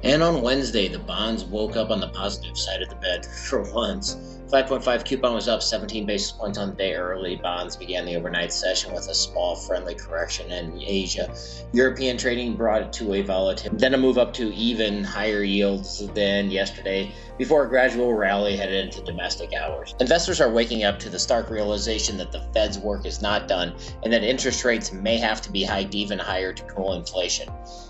And on Wednesday, the bonds woke up on the positive side of the bed for once. 5.5 coupon was up 17 basis points on the day early. Bonds began the overnight session with a small friendly correction in Asia. European trading brought it to a volatility, then a move up to even higher yields than yesterday before a gradual rally headed into domestic hours. Investors are waking up to the stark realization that the Fed's work is not done and that interest rates may have to be hiked even higher to cool inflation.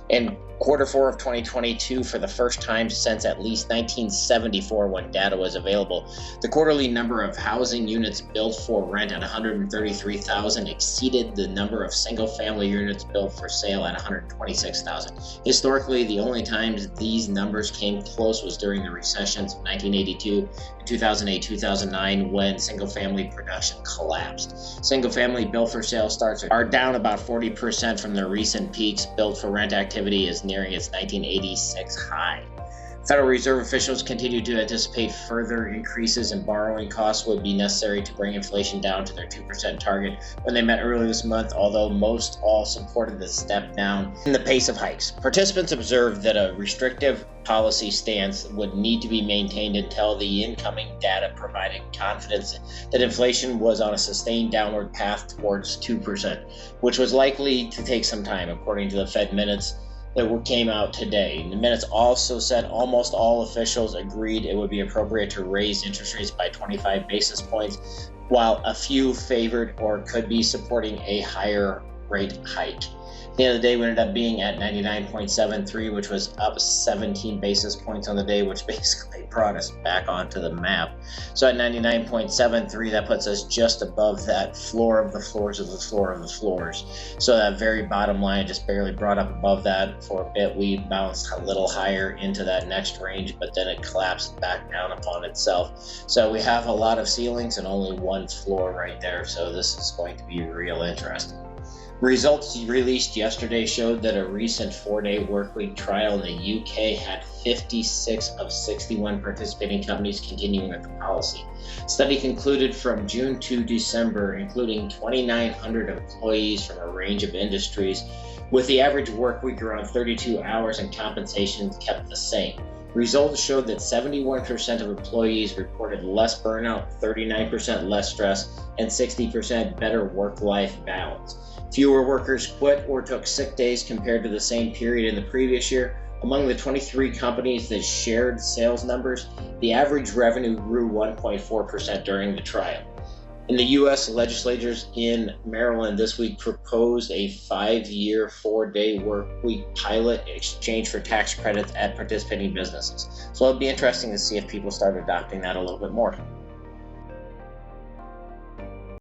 In quarter four of 2022, for the first time since at least 1974 when data was available, the quarterly number of housing units built for rent at 133,000 exceeded the number of single-family units built for sale at 126,000. Historically, the only times these numbers came close was during the recessions of 1982 and 2008-2009 when single-family production collapsed. Single-family built for sale starts are down about 40% from their recent peaks. Built for rent activity is nearing its 1986 high. Federal Reserve officials continue to anticipate further increases in borrowing costs would be necessary to bring inflation down to their 2% target when they met earlier this month, although most all supported the step down in the pace of hikes. Participants observed that a restrictive policy stance would need to be maintained until the incoming data provided confidence that inflation was on a sustained downward path towards 2%, which was likely to take some time, according to the Fed minutes that came out today. The minutes also said almost all officials agreed it would be appropriate to raise interest rates by 25 basis points, while a few favored or could be supporting a higher rate hike. At the end of the day, we ended up being at 99.73, which was up 17 basis points on the day, which basically brought us back onto the map. So at 99.73, that puts us just above that floor of the floors of the floor of the floors. So that very bottom line just barely brought up above that for a bit. We bounced a little higher into that next range, but then it collapsed back down upon itself. So we have a lot of ceilings and only one floor right there. So this is going to be real interesting. Results released yesterday showed that a recent 4-day workweek trial in the UK had 56 of 61 participating companies continuing with the policy. Study concluded from June to December, including 2,900 employees from a range of industries, with the average workweek around 32 hours and compensation kept the same. Results showed that 71% of employees reported less burnout, 39% less stress, and 60% better work-life balance. Fewer workers quit or took sick days compared to the same period in the previous year. Among the 23 companies that shared sales numbers, the average revenue grew 1.4% during the trial. In the U.S., legislators in Maryland this week proposed a 5-year, 4-day work week pilot in exchange for tax credits at participating businesses. So it'll be interesting to see if people start adopting that a little bit more.